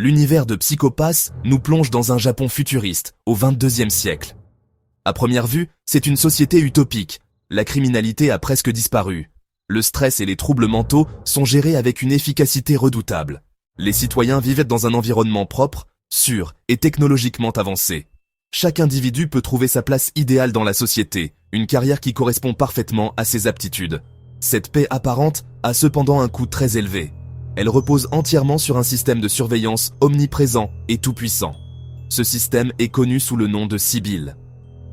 L'univers de Psycho-Pass nous plonge dans un Japon futuriste, au XXIe siècle. À première vue, c'est une société utopique. La criminalité a presque disparu. Le stress et les troubles mentaux sont gérés avec une efficacité redoutable. Les citoyens vivent dans un environnement propre, sûr et technologiquement avancé. Chaque individu peut trouver sa place idéale dans la société, une carrière qui correspond parfaitement à ses aptitudes. Cette paix apparente a cependant un coût très élevé. Elle repose entièrement sur un système de surveillance omniprésent et tout-puissant. Ce système est connu sous le nom de Sibyl.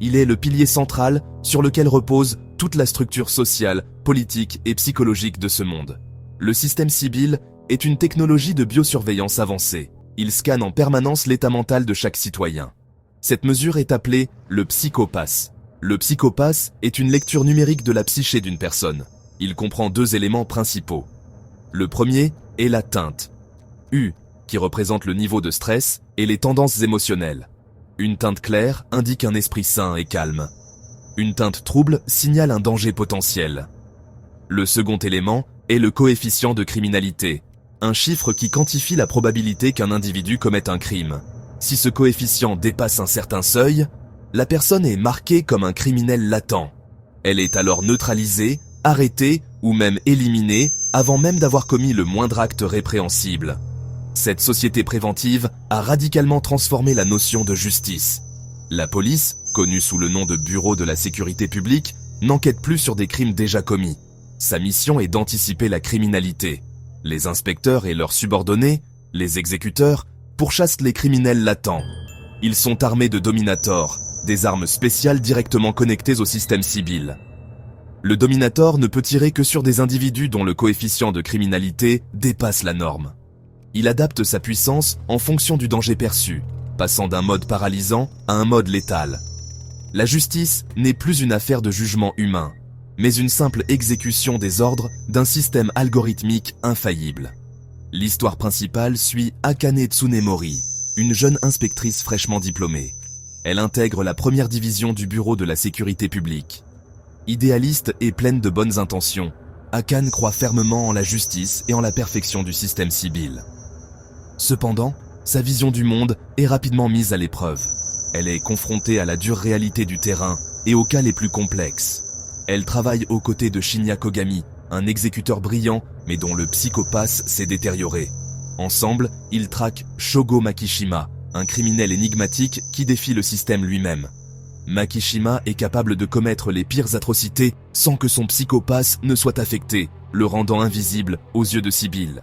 Il est le pilier central sur lequel repose toute la structure sociale, politique et psychologique de ce monde. Le système Sibyl est une technologie de biosurveillance avancée. Il scanne en permanence l'état mental de chaque citoyen. Cette mesure est appelée le Psycho-Pass. Le Psycho-Pass est une lecture numérique de la psyché d'une personne. Il comprend deux éléments principaux. Le premier est la teinte. U, qui représente le niveau de stress et les tendances émotionnelles. Une teinte claire indique un esprit sain et calme. Une teinte trouble signale un danger potentiel. Le second élément est le coefficient de criminalité, un chiffre qui quantifie la probabilité qu'un individu commette un crime. Si ce coefficient dépasse un certain seuil, la personne est marquée comme un criminel latent. Elle est alors neutralisée, arrêtée ou même éliminée avant même d'avoir commis le moindre acte répréhensible. Cette société préventive a radicalement transformé la notion de justice. La police, connue sous le nom de Bureau de la sécurité publique, n'enquête plus sur des crimes déjà commis. Sa mission est d'anticiper la criminalité. Les inspecteurs et leurs subordonnés, les exécuteurs, pourchassent les criminels latents. Ils sont armés de Dominator, des armes spéciales directement connectées au système Sibyl. Le Dominator ne peut tirer que sur des individus dont le coefficient de criminalité dépasse la norme. Il adapte sa puissance en fonction du danger perçu, passant d'un mode paralysant à un mode létal. La justice n'est plus une affaire de jugement humain, mais une simple exécution des ordres d'un système algorithmique infaillible. L'histoire principale suit Akane Tsunemori, une jeune inspectrice fraîchement diplômée. Elle intègre la première division du Bureau de la sécurité publique. Idéaliste et pleine de bonnes intentions, Akane croit fermement en la justice et en la perfection du système Sibyl. Cependant, sa vision du monde est rapidement mise à l'épreuve. Elle est confrontée à la dure réalité du terrain et aux cas les plus complexes. Elle travaille aux côtés de Shinya Kogami, un exécuteur brillant mais dont le Psycho-Pass s'est détérioré. Ensemble, ils traquent Shogo Makishima, un criminel énigmatique qui défie le système lui-même. Makishima est capable de commettre les pires atrocités sans que son Psycho-Pass ne soit affecté, le rendant invisible aux yeux de Sibyl.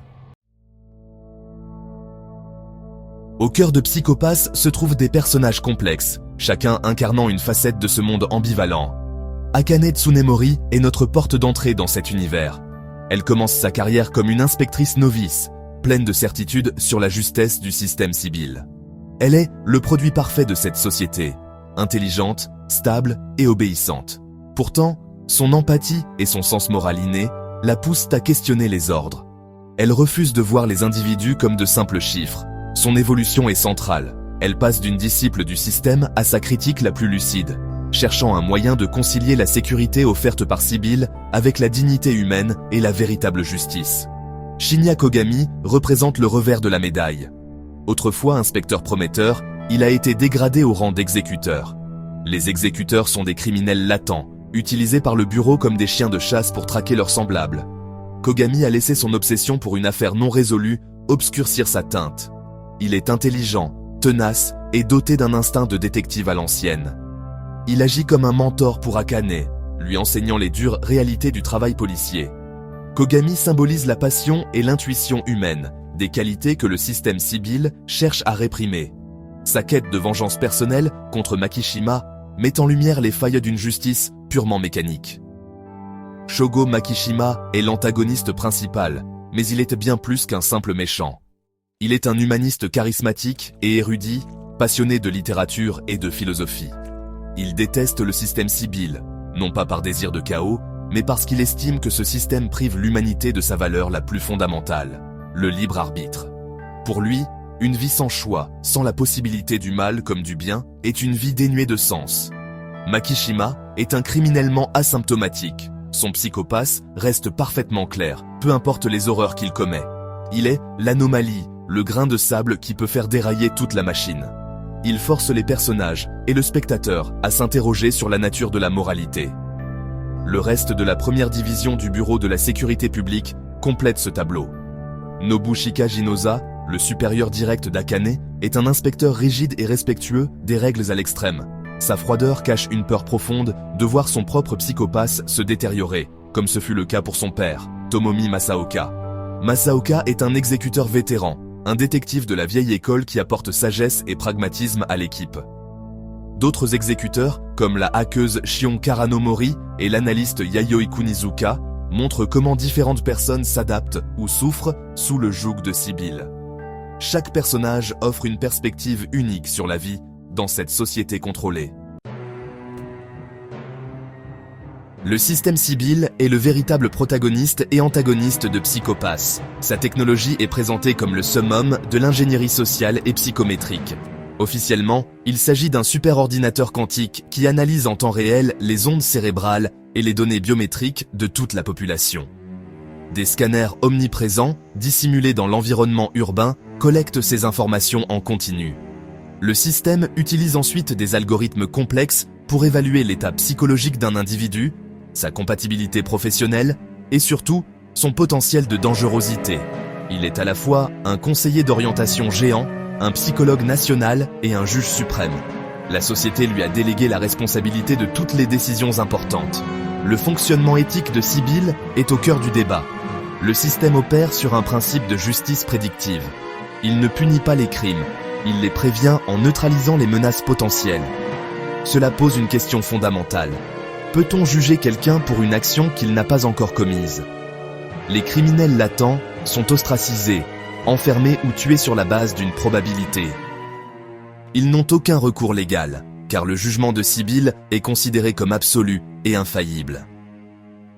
Au cœur de Psycho-Pass se trouvent des personnages complexes, chacun incarnant une facette de ce monde ambivalent. Akane Tsunemori est notre porte d'entrée dans cet univers. Elle commence sa carrière comme une inspectrice novice, pleine de certitudes sur la justesse du système Sibyl. Elle est le produit parfait de cette société, intelligente, stable et obéissante. Pourtant, son empathie et son sens moral inné la poussent à questionner les ordres. Elle refuse de voir les individus comme de simples chiffres. Son évolution est centrale. Elle passe d'une disciple du système à sa critique la plus lucide, cherchant un moyen de concilier la sécurité offerte par Sibyl avec la dignité humaine et la véritable justice. Shinya Kogami représente le revers de la médaille. Autrefois inspecteur prometteur, il a été dégradé au rang d'exécuteur. Les exécuteurs sont des criminels latents, utilisés par le bureau comme des chiens de chasse pour traquer leurs semblables. Kogami a laissé son obsession pour une affaire non résolue obscurcir sa teinte. Il est intelligent, tenace et doté d'un instinct de détective à l'ancienne. Il agit comme un mentor pour Akane, lui enseignant les dures réalités du travail policier. Kogami symbolise la passion et l'intuition humaine, des qualités que le système Sibyl cherche à réprimer. Sa quête de vengeance personnelle contre Makishima met en lumière les failles d'une justice purement mécanique. Shogo Makishima est l'antagoniste principal, mais il est bien plus qu'un simple méchant. Il est un humaniste charismatique et érudit, passionné de littérature et de philosophie. Il déteste le système Sibyl, non pas par désir de chaos, mais parce qu'il estime que ce système prive l'humanité de sa valeur la plus fondamentale, le libre arbitre. Pour lui, une vie sans choix, sans la possibilité du mal comme du bien, est une vie dénuée de sens. Makishima est un criminellement asymptomatique. Son Psycho-Pass reste parfaitement clair, peu importe les horreurs qu'il commet. Il est l'anomalie, le grain de sable qui peut faire dérailler toute la machine. Il force les personnages et le spectateur à s'interroger sur la nature de la moralité. Le reste de la première division du Bureau de la sécurité publique complète ce tableau. Nobushika Jinoza, le supérieur direct d'Akane, est un inspecteur rigide et respectueux des règles à l'extrême. Sa froideur cache une peur profonde de voir son propre psychopathe se détériorer, comme ce fut le cas pour son père, Tomomi Masaoka. Masaoka est un exécuteur vétéran, un détective de la vieille école qui apporte sagesse et pragmatisme à l'équipe. D'autres exécuteurs, comme la hackeuse Shion Karanomori et l'analyste Yayoi Kunizuka, montrent comment différentes personnes s'adaptent ou souffrent sous le joug de Sibyl. Chaque personnage offre une perspective unique sur la vie dans cette société contrôlée. Le système Sibyl est le véritable protagoniste et antagoniste de Psycho-Pass. Sa technologie est présentée comme le summum de l'ingénierie sociale et psychométrique. Officiellement, il s'agit d'un superordinateur quantique qui analyse en temps réel les ondes cérébrales et les données biométriques de toute la population. Des scanners omniprésents, dissimulés dans l'environnement urbain, collectent ces informations en continu. Le système utilise ensuite des algorithmes complexes pour évaluer l'état psychologique d'un individu, sa compatibilité professionnelle et surtout son potentiel de dangerosité. Il est à la fois un conseiller d'orientation géant, un psychologue national et un juge suprême. La société lui a délégué la responsabilité de toutes les décisions importantes. Le fonctionnement éthique de Sibyl est au cœur du débat. Le système opère sur un principe de justice prédictive. Il ne punit pas les crimes, il les prévient en neutralisant les menaces potentielles. Cela pose une question fondamentale. Peut-on juger quelqu'un pour une action qu'il n'a pas encore commise? Les criminels latents sont ostracisés, enfermés ou tués sur la base d'une probabilité. Ils n'ont aucun recours légal, car le jugement de Sibyl est considéré comme absolu et infaillible.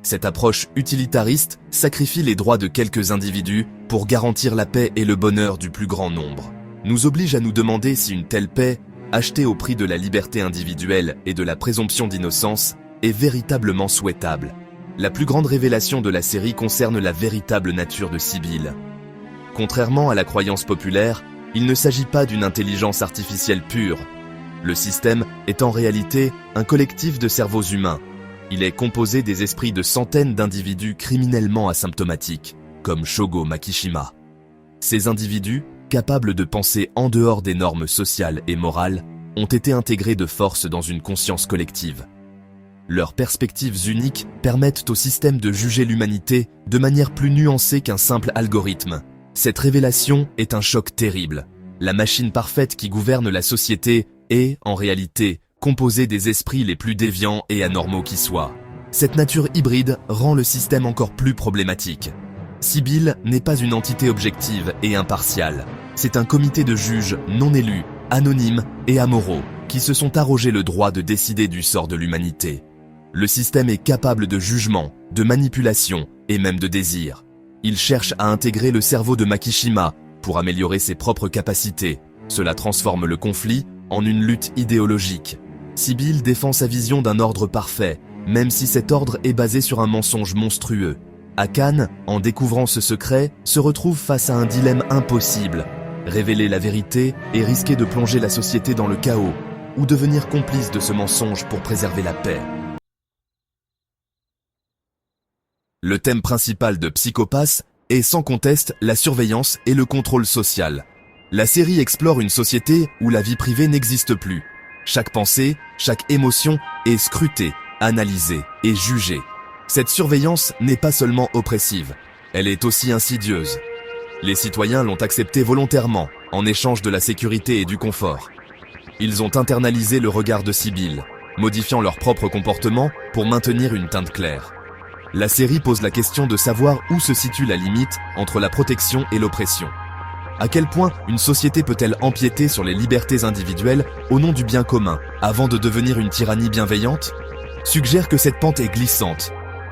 Cette approche utilitariste sacrifie les droits de quelques individus pour garantir la paix et le bonheur du plus grand nombre. Nous oblige à nous demander si une telle paix, achetée au prix de la liberté individuelle et de la présomption d'innocence, est véritablement souhaitable. La plus grande révélation de la série concerne la véritable nature de Sibyl. Contrairement à la croyance populaire, il ne s'agit pas d'une intelligence artificielle pure. Le système est en réalité un collectif de cerveaux humains. Il est composé des esprits de centaines d'individus criminellement asymptomatiques, comme Shogo Makishima. Ces individus, capables de penser en dehors des normes sociales et morales, ont été intégrés de force dans une conscience collective. Leurs perspectives uniques permettent au système de juger l'humanité de manière plus nuancée qu'un simple algorithme. Cette révélation est un choc terrible. La machine parfaite qui gouverne la société est, en réalité, composée des esprits les plus déviants et anormaux qui soient. Cette nature hybride rend le système encore plus problématique. Sibyl n'est pas une entité objective et impartiale. C'est un comité de juges non élus, anonymes et amoraux, qui se sont arrogés le droit de décider du sort de l'humanité. Le système est capable de jugement, de manipulation et même de désir. Il cherche à intégrer le cerveau de Makishima pour améliorer ses propres capacités. Cela transforme le conflit en une lutte idéologique. Sibyl défend sa vision d'un ordre parfait, même si cet ordre est basé sur un mensonge monstrueux. Akane, en découvrant ce secret, se retrouve face à un dilemme impossible. Révéler la vérité et risquer de plonger la société dans le chaos, ou devenir complice de ce mensonge pour préserver la paix. Le thème principal de Psycho-Pass est sans conteste la surveillance et le contrôle social. La série explore une société où la vie privée n'existe plus. Chaque pensée, chaque émotion est scrutée, analysée et jugée. Cette surveillance n'est pas seulement oppressive, elle est aussi insidieuse. Les citoyens l'ont acceptée volontairement, en échange de la sécurité et du confort. Ils ont internalisé le regard de Sibyl, modifiant leur propre comportement pour maintenir une teinte claire. La série pose la question de savoir où se situe la limite entre la protection et l'oppression. À quel point une société peut-elle empiéter sur les libertés individuelles au nom du bien commun, avant de devenir une tyrannie bienveillante? Suggère que cette pente est glissante.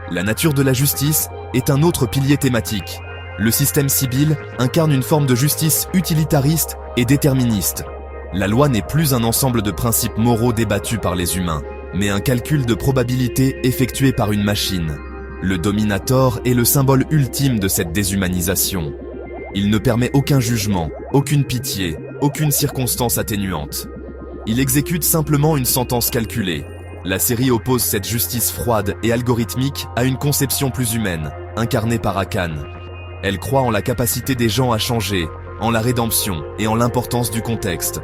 La nature de la justice est un autre pilier thématique. Le système Sibyl incarne une forme de justice utilitariste et déterministe. La loi n'est plus un ensemble de principes moraux débattus par les humains, mais un calcul de probabilité effectué par une machine. Le Dominator est le symbole ultime de cette déshumanisation. Il ne permet aucun jugement, aucune pitié, aucune circonstance atténuante. Il exécute simplement une sentence calculée. La série oppose cette justice froide et algorithmique à une conception plus humaine, incarnée par Akan. Elle croit en la capacité des gens à changer, en la rédemption et en l'importance du contexte.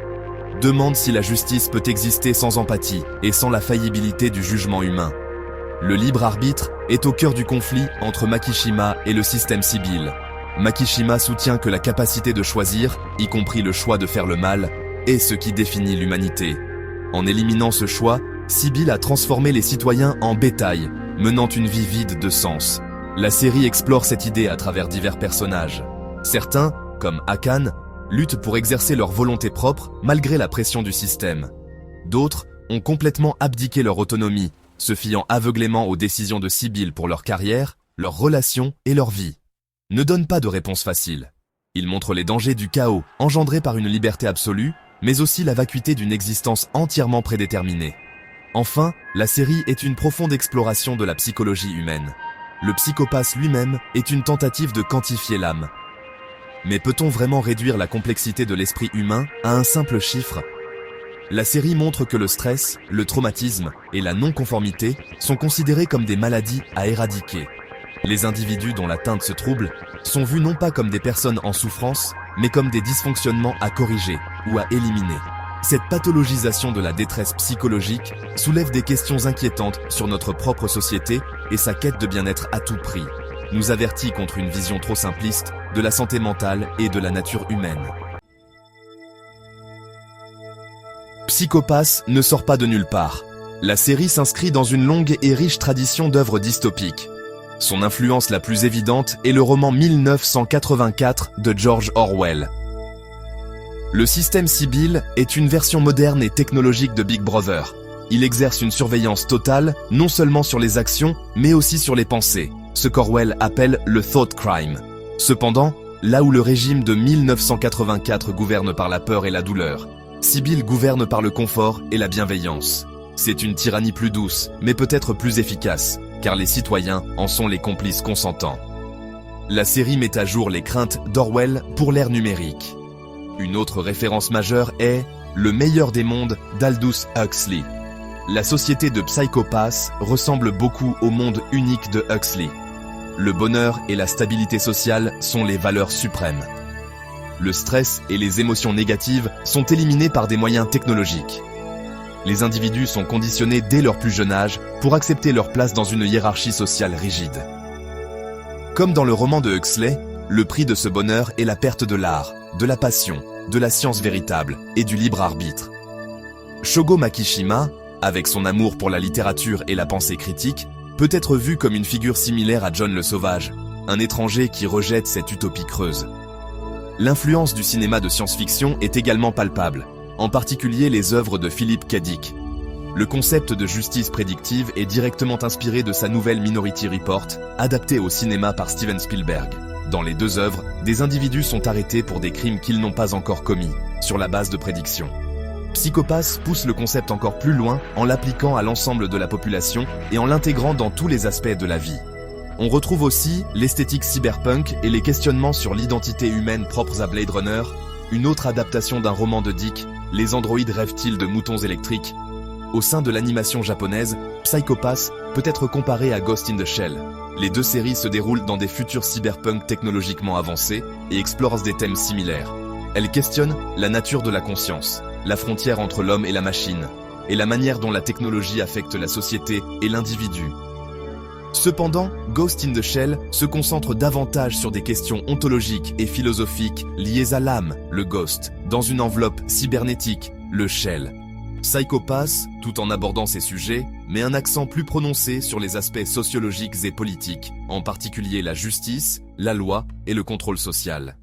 Demande si la justice peut exister sans empathie et sans la faillibilité du jugement humain. Le libre arbitre est au cœur du conflit entre Makishima et le système Sibyl. Makishima soutient que la capacité de choisir, y compris le choix de faire le mal, est ce qui définit l'humanité. En éliminant ce choix, Sibyl a transformé les citoyens en bétail, menant une vie vide de sens. La série explore cette idée à travers divers personnages. Certains, comme Akan, luttent pour exercer leur volonté propre malgré la pression du système. D'autres ont complètement abdiqué leur autonomie, se fiant aveuglément aux décisions de Sibyl pour leur carrière, leurs relations et leur vie. Ne donne pas de réponse facile. Il montre les dangers du chaos engendré par une liberté absolue, mais aussi la vacuité d'une existence entièrement prédéterminée. Enfin, la série est une profonde exploration de la psychologie humaine. Le Psycho-Pass lui-même est une tentative de quantifier l'âme. Mais peut-on vraiment réduire la complexité de l'esprit humain à un simple chiffre ? La série montre que le stress, le traumatisme et la non-conformité sont considérés comme des maladies à éradiquer. Les individus dont l'atteinte se trouble sont vus non pas comme des personnes en souffrance, mais comme des dysfonctionnements à corriger ou à éliminer. Cette pathologisation de la détresse psychologique soulève des questions inquiétantes sur notre propre société et sa quête de bien-être à tout prix. Nous avertit contre une vision trop simpliste de la santé mentale et de la nature humaine. Psycho-Pass ne sort pas de nulle part. La série s'inscrit dans une longue et riche tradition d'œuvres dystopiques. Son influence la plus évidente est le roman 1984 de George Orwell. Le système Sibyl est une version moderne et technologique de Big Brother. Il exerce une surveillance totale, non seulement sur les actions, mais aussi sur les pensées, ce qu'Orwell appelle le thought crime. Cependant, là où le régime de 1984 gouverne par la peur et la douleur, Sibyl gouverne par le confort et la bienveillance. C'est une tyrannie plus douce, mais peut-être plus efficace, car les citoyens en sont les complices consentants. La série met à jour les craintes d'Orwell pour l'ère numérique. Une autre référence majeure est « Le meilleur des mondes » d'Aldous Huxley. La société de Psycho-Pass ressemble beaucoup au monde unique de Huxley. Le bonheur et la stabilité sociale sont les valeurs suprêmes. Le stress et les émotions négatives sont éliminés par des moyens technologiques. Les individus sont conditionnés dès leur plus jeune âge pour accepter leur place dans une hiérarchie sociale rigide. Comme dans le roman de Huxley, le prix de ce bonheur est la perte de l'art, de la passion, de la science véritable et du libre arbitre. Shogo Makishima, avec son amour pour la littérature et la pensée critique, peut être vu comme une figure similaire à John le Sauvage, un étranger qui rejette cette utopie creuse. L'influence du cinéma de science-fiction est également palpable, en particulier les œuvres de Philip K. Dick. Le concept de justice prédictive est directement inspiré de sa nouvelle Minority Report, adaptée au cinéma par Steven Spielberg. Dans les deux œuvres, des individus sont arrêtés pour des crimes qu'ils n'ont pas encore commis, sur la base de prédictions. Psycho-Pass pousse le concept encore plus loin en l'appliquant à l'ensemble de la population et en l'intégrant dans tous les aspects de la vie. On retrouve aussi l'esthétique cyberpunk et les questionnements sur l'identité humaine propres à Blade Runner, une autre adaptation d'un roman de Dick, Les androïdes rêvent-ils de moutons électriques ? Au sein de l'animation japonaise, Psycho-Pass peut être comparé à Ghost in the Shell. Les deux séries se déroulent dans des futurs cyberpunk technologiquement avancés et explorent des thèmes similaires. Elles questionnent la nature de la conscience, la frontière entre l'homme et la machine, et la manière dont la technologie affecte la société et l'individu. Cependant, Ghost in the Shell se concentre davantage sur des questions ontologiques et philosophiques liées à l'âme, le ghost, dans une enveloppe cybernétique, le shell. Psycho-Pass, tout en abordant ces sujets, met un accent plus prononcé sur les aspects sociologiques et politiques, en particulier la justice, la loi et le contrôle social.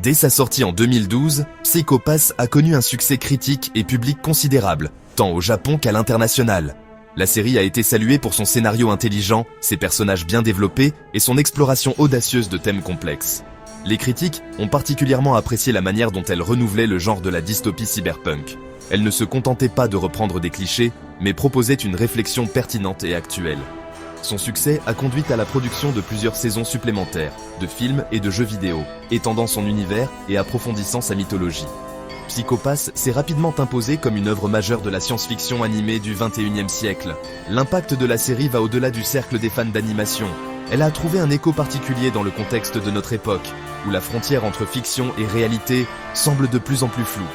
Dès sa sortie en 2012, Psycho-Pass a connu un succès critique et public considérable, tant au Japon qu'à l'international. La série a été saluée pour son scénario intelligent, ses personnages bien développés et son exploration audacieuse de thèmes complexes. Les critiques ont particulièrement apprécié la manière dont elle renouvelait le genre de la dystopie cyberpunk. Elle ne se contentait pas de reprendre des clichés, mais proposait une réflexion pertinente et actuelle. Son succès a conduit à la production de plusieurs saisons supplémentaires, de films et de jeux vidéo, étendant son univers et approfondissant sa mythologie. Psycho Pass s'est rapidement imposé comme une œuvre majeure de la science-fiction animée du XXIe siècle. L'impact de la série va au-delà du cercle des fans d'animation. Elle a trouvé un écho particulier dans le contexte de notre époque, où la frontière entre fiction et réalité semble de plus en plus floue.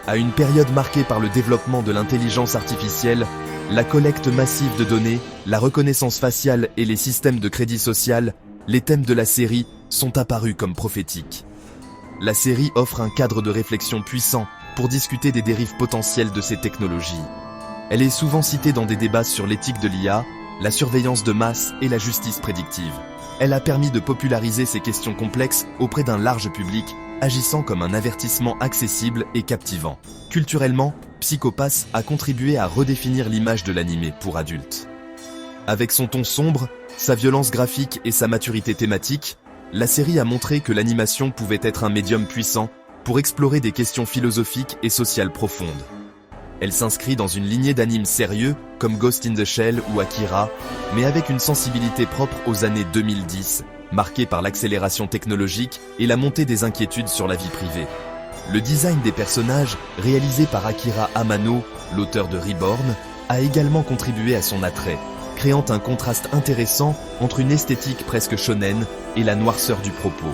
À une période marquée par le développement de l'intelligence artificielle, la collecte massive de données, la reconnaissance faciale et les systèmes de crédit social, les thèmes de la série sont apparus comme prophétiques. La série offre un cadre de réflexion puissant pour discuter des dérives potentielles de ces technologies. Elle est souvent citée dans des débats sur l'éthique de l'IA, la surveillance de masse et la justice prédictive. Elle a permis de populariser ces questions complexes auprès d'un large public, agissant comme un avertissement accessible et captivant. Culturellement, Psycho Pass a contribué à redéfinir l'image de l'animé pour adultes. Avec son ton sombre, sa violence graphique et sa maturité thématique, la série a montré que l'animation pouvait être un médium puissant pour explorer des questions philosophiques et sociales profondes. Elle s'inscrit dans une lignée d'animes sérieux comme Ghost in the Shell ou Akira, mais avec une sensibilité propre aux années 2010, marquée par l'accélération technologique et la montée des inquiétudes sur la vie privée. Le design des personnages, réalisé par Akira Amano, l'auteur de Reborn, a également contribué à son attrait, créant un contraste intéressant entre une esthétique presque shonen et la noirceur du propos.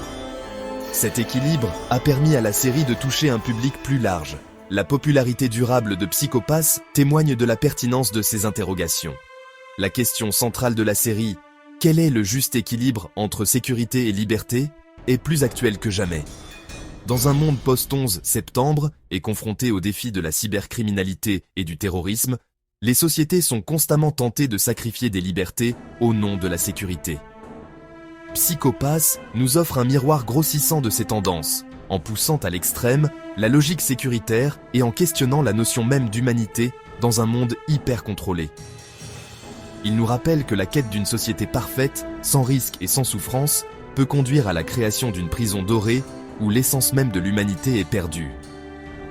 Cet équilibre a permis à la série de toucher un public plus large. La popularité durable de Psycho Pass témoigne de la pertinence de ces interrogations. La question centrale de la série, quel est le juste équilibre entre sécurité et liberté, est plus actuelle que jamais. Dans un monde post-11 septembre et confronté aux défis de la cybercriminalité et du terrorisme, les sociétés sont constamment tentées de sacrifier des libertés au nom de la sécurité. Psycho Pass nous offre un miroir grossissant de ces tendances, en poussant à l'extrême la logique sécuritaire et en questionnant la notion même d'humanité dans un monde hyper contrôlé. Il nous rappelle que la quête d'une société parfaite, sans risque et sans souffrance, peut conduire à la création d'une prison dorée où l'essence même de l'humanité est perdue.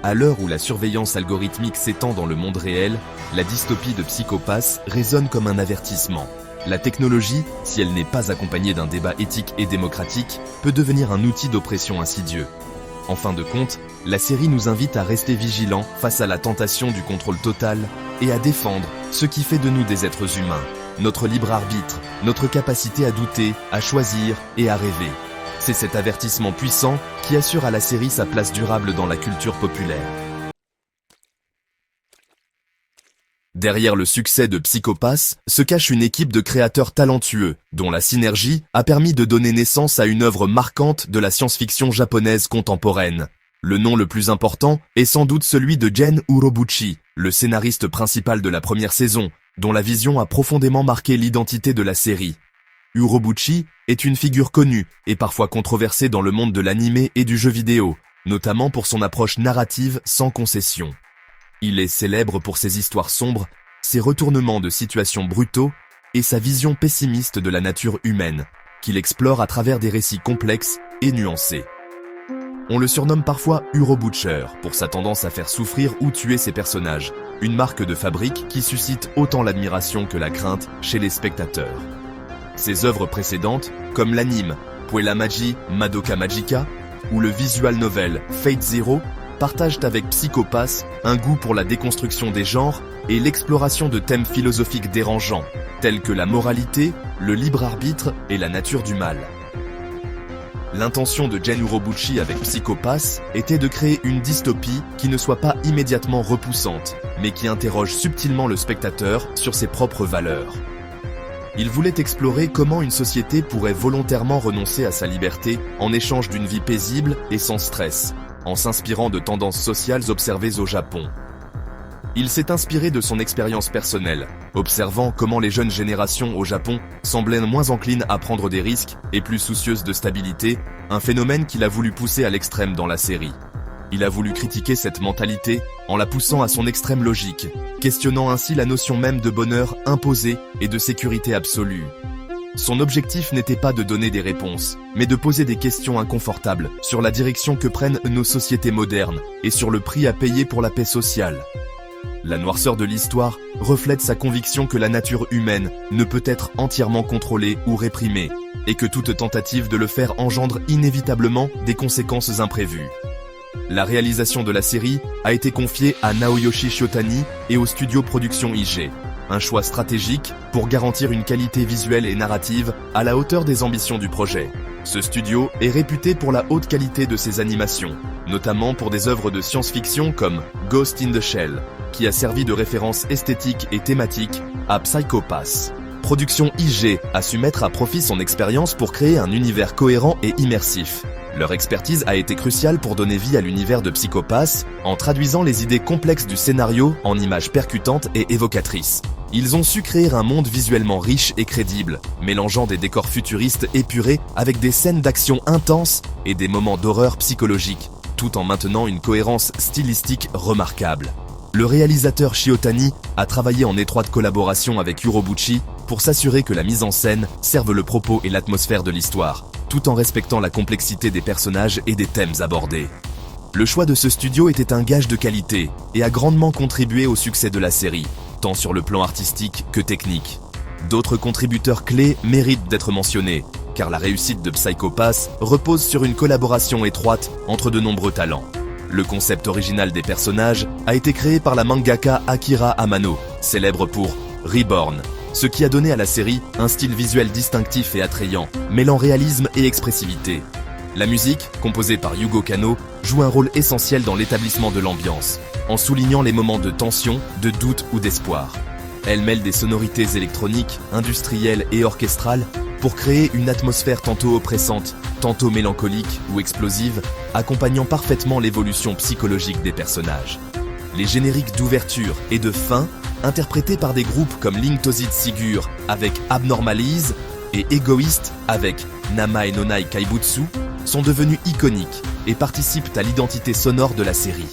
À l'heure où la surveillance algorithmique s'étend dans le monde réel, la dystopie de Psycho Pass résonne comme un avertissement. La technologie, si elle n'est pas accompagnée d'un débat éthique et démocratique, peut devenir un outil d'oppression insidieux. En fin de compte, la série nous invite à rester vigilants face à la tentation du contrôle total et à défendre ce qui fait de nous des êtres humains, notre libre arbitre, notre capacité à douter, à choisir et à rêver. C'est cet avertissement puissant qui assure à la série sa place durable dans la culture populaire. Derrière le succès de Psycho Pass se cache une équipe de créateurs talentueux, dont la synergie a permis de donner naissance à une œuvre marquante de la science-fiction japonaise contemporaine. Le nom le plus important est sans doute celui de Gen Urobuchi, le scénariste principal de la première saison, dont la vision a profondément marqué l'identité de la série. Urobuchi est une figure connue et parfois controversée dans le monde de l'anime et du jeu vidéo, notamment pour son approche narrative sans concession. Il est célèbre pour ses histoires sombres, ses retournements de situations brutaux et sa vision pessimiste de la nature humaine, qu'il explore à travers des récits complexes et nuancés. On le surnomme parfois Urobutcher pour sa tendance à faire souffrir ou tuer ses personnages, une marque de fabrique qui suscite autant l'admiration que la crainte chez les spectateurs. Ses œuvres précédentes, comme l'anime Puella Magi Madoka Magica ou le visual novel Fate Zero, partagent avec Psycho Pass un goût pour la déconstruction des genres et l'exploration de thèmes philosophiques dérangeants, tels que la moralité, le libre arbitre et la nature du mal. L'intention de Gen Urobuchi avec Psycho Pass était de créer une dystopie qui ne soit pas immédiatement repoussante, mais qui interroge subtilement le spectateur sur ses propres valeurs. Il voulait explorer comment une société pourrait volontairement renoncer à sa liberté en échange d'une vie paisible et sans stress, en s'inspirant de tendances sociales observées au Japon. Il s'est inspiré de son expérience personnelle, observant comment les jeunes générations au Japon semblaient moins enclines à prendre des risques et plus soucieuses de stabilité, un phénomène qu'il a voulu pousser à l'extrême dans la série. Il a voulu critiquer cette mentalité en la poussant à son extrême logique, questionnant ainsi la notion même de bonheur imposé et de sécurité absolue. Son objectif n'était pas de donner des réponses, mais de poser des questions inconfortables sur la direction que prennent nos sociétés modernes et sur le prix à payer pour la paix sociale. La noirceur de l'histoire reflète sa conviction que la nature humaine ne peut être entièrement contrôlée ou réprimée, et que toute tentative de le faire engendre inévitablement des conséquences imprévues. La réalisation de la série a été confiée à Naoyoshi Shiotani et au studio Production IG. Un choix stratégique pour garantir une qualité visuelle et narrative à la hauteur des ambitions du projet. Ce studio est réputé pour la haute qualité de ses animations, notamment pour des œuvres de science-fiction comme Ghost in the Shell, qui a servi de référence esthétique et thématique à Psycho Pass. Production IG a su mettre à profit son expérience pour créer un univers cohérent et immersif. Leur expertise a été cruciale pour donner vie à l'univers de Psycho Pass en traduisant les idées complexes du scénario en images percutantes et évocatrices. Ils ont su créer un monde visuellement riche et crédible, mélangeant des décors futuristes épurés avec des scènes d'action intenses et des moments d'horreur psychologique, tout en maintenant une cohérence stylistique remarquable. Le réalisateur Shiotani a travaillé en étroite collaboration avec Urobuchi pour s'assurer que la mise en scène serve le propos et l'atmosphère de l'histoire, tout en respectant la complexité des personnages et des thèmes abordés. Le choix de ce studio était un gage de qualité et a grandement contribué au succès de la série, tant sur le plan artistique que technique. D'autres contributeurs clés méritent d'être mentionnés, car la réussite de Psycho Pass repose sur une collaboration étroite entre de nombreux talents. Le concept original des personnages a été créé par la mangaka Akira Amano, célèbre pour Reborn, ce qui a donné à la série un style visuel distinctif et attrayant, mêlant réalisme et expressivité. La musique, composée par Yugo Kanno, joue un rôle essentiel dans l'établissement de l'ambiance, en soulignant les moments de tension, de doute ou d'espoir. Elle mêle des sonorités électroniques, industrielles et orchestrales pour créer une atmosphère tantôt oppressante, tantôt mélancolique ou explosive, accompagnant parfaitement l'évolution psychologique des personnages. Les génériques d'ouverture et de fin, interprétés par des groupes comme Link Tozid Sigur avec Abnormalize et Egoist avec Nama no Nai Kaibutsu, sont devenus iconiques et participent à l'identité sonore de la série.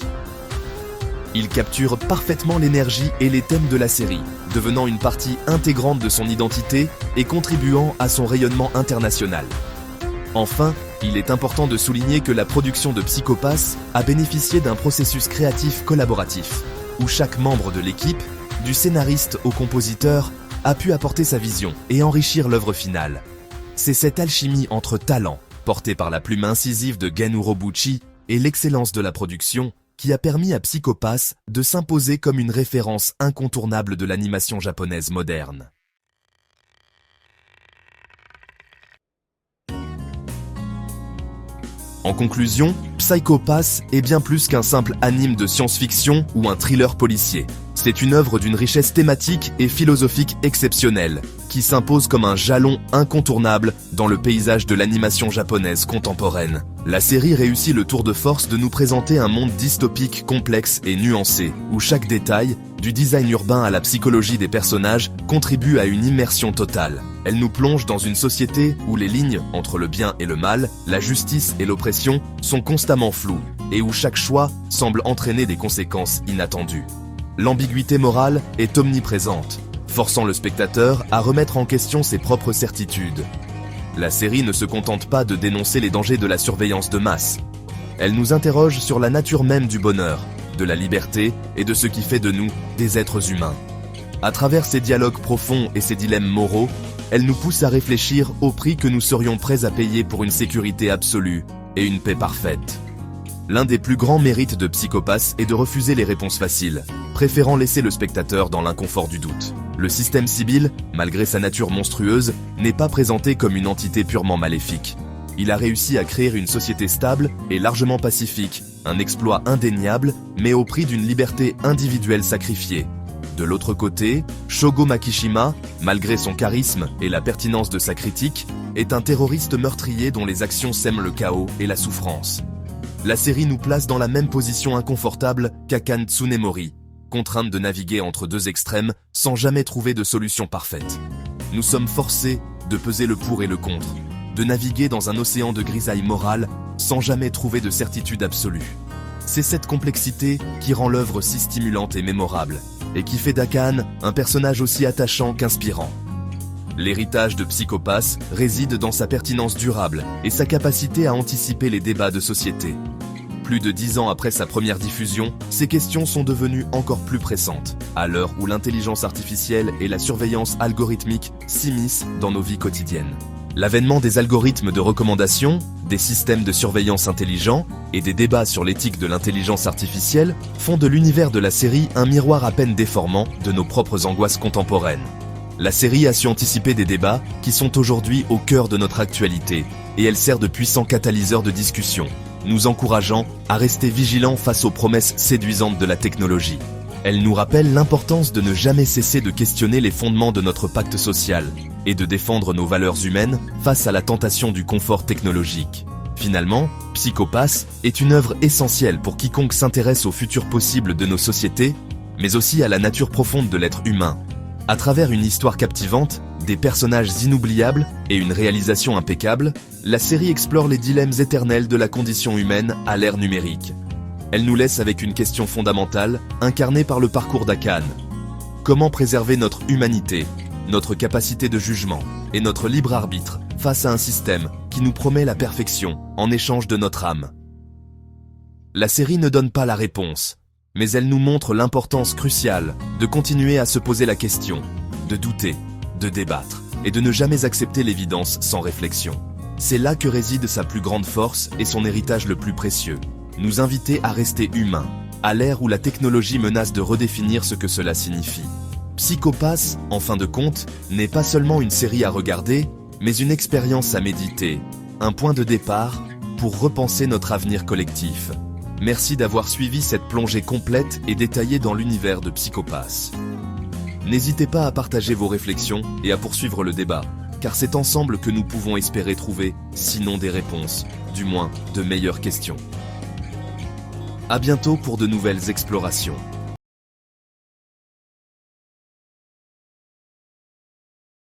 Ils capturent parfaitement l'énergie et les thèmes de la série, devenant une partie intégrante de son identité et contribuant à son rayonnement international. Enfin, il est important de souligner que la production de Psycho Pass a bénéficié d'un processus créatif collaboratif, où chaque membre de l'équipe, du scénariste au compositeur, a pu apporter sa vision et enrichir l'œuvre finale. C'est cette alchimie entre talent, portée par la plume incisive de Gen Urobuchi, et l'excellence de la production, qui a permis à Psycho Pass de s'imposer comme une référence incontournable de l'animation japonaise moderne. En conclusion, Psycho Pass est bien plus qu'un simple anime de science-fiction ou un thriller policier. C'est une œuvre d'une richesse thématique et philosophique exceptionnelle, qui s'impose comme un jalon incontournable dans le paysage de l'animation japonaise contemporaine. La série réussit le tour de force de nous présenter un monde dystopique complexe et nuancé, où chaque détail, du design urbain à la psychologie des personnages, contribue à une immersion totale. Elle nous plonge dans une société où les lignes entre le bien et le mal, la justice et l'oppression sont constamment floues, et où chaque choix semble entraîner des conséquences inattendues. L'ambiguïté morale est omniprésente, forçant le spectateur à remettre en question ses propres certitudes. La série ne se contente pas de dénoncer les dangers de la surveillance de masse. Elle nous interroge sur la nature même du bonheur, de la liberté et de ce qui fait de nous des êtres humains. À travers ses dialogues profonds et ses dilemmes moraux, elle nous pousse à réfléchir au prix que nous serions prêts à payer pour une sécurité absolue et une paix parfaite. L'un des plus grands mérites de Psycho Pass est de refuser les réponses faciles, préférant laisser le spectateur dans l'inconfort du doute. Le système Sybil, malgré sa nature monstrueuse, n'est pas présenté comme une entité purement maléfique. Il a réussi à créer une société stable et largement pacifique, un exploit indéniable, mais au prix d'une liberté individuelle sacrifiée. De l'autre côté, Shogo Makishima, malgré son charisme et la pertinence de sa critique, est un terroriste meurtrier dont les actions sèment le chaos et la souffrance. La série nous place dans la même position inconfortable qu'Akane Tsunemori, contrainte de naviguer entre deux extrêmes sans jamais trouver de solution parfaite. Nous sommes forcés de peser le pour et le contre, de naviguer dans un océan de grisaille morale sans jamais trouver de certitude absolue. C'est cette complexité qui rend l'œuvre si stimulante et mémorable, et qui fait d'Akane un personnage aussi attachant qu'inspirant. L'héritage de Psycho Pass réside dans sa pertinence durable et sa capacité à anticiper les débats de société. Plus de 10 ans après sa première diffusion, ces questions sont devenues encore plus pressantes, à l'heure où l'intelligence artificielle et la surveillance algorithmique s'immiscent dans nos vies quotidiennes. L'avènement des algorithmes de recommandation, des systèmes de surveillance intelligents et des débats sur l'éthique de l'intelligence artificielle font de l'univers de la série un miroir à peine déformant de nos propres angoisses contemporaines. La série a su anticiper des débats qui sont aujourd'hui au cœur de notre actualité, et elle sert de puissant catalyseur de discussion, nous encourageant à rester vigilants face aux promesses séduisantes de la technologie. Elle nous rappelle l'importance de ne jamais cesser de questionner les fondements de notre pacte social et de défendre nos valeurs humaines face à la tentation du confort technologique. Finalement, Psycho-Pass est une œuvre essentielle pour quiconque s'intéresse au futur possible de nos sociétés, mais aussi à la nature profonde de l'être humain. À travers une histoire captivante, des personnages inoubliables et une réalisation impeccable, la série explore les dilemmes éternels de la condition humaine à l'ère numérique. Elle nous laisse avec une question fondamentale, incarnée par le parcours d'Akan. Comment préserver notre humanité, notre capacité de jugement et notre libre arbitre face à un système qui nous promet la perfection en échange de notre âme? La série ne donne pas la réponse, mais elle nous montre l'importance cruciale de continuer à se poser la question, de douter, de débattre et de ne jamais accepter l'évidence sans réflexion. C'est là que réside sa plus grande force et son héritage le plus précieux. Nous inviter à rester humains, à l'ère où la technologie menace de redéfinir ce que cela signifie. Psycho-Pass, en fin de compte, n'est pas seulement une série à regarder, mais une expérience à méditer, un point de départ pour repenser notre avenir collectif. Merci d'avoir suivi cette plongée complète et détaillée dans l'univers de Psycho-Pass. N'hésitez pas à partager vos réflexions et à poursuivre le débat, car c'est ensemble que nous pouvons espérer trouver, sinon des réponses, du moins de meilleures questions. À bientôt pour de nouvelles explorations.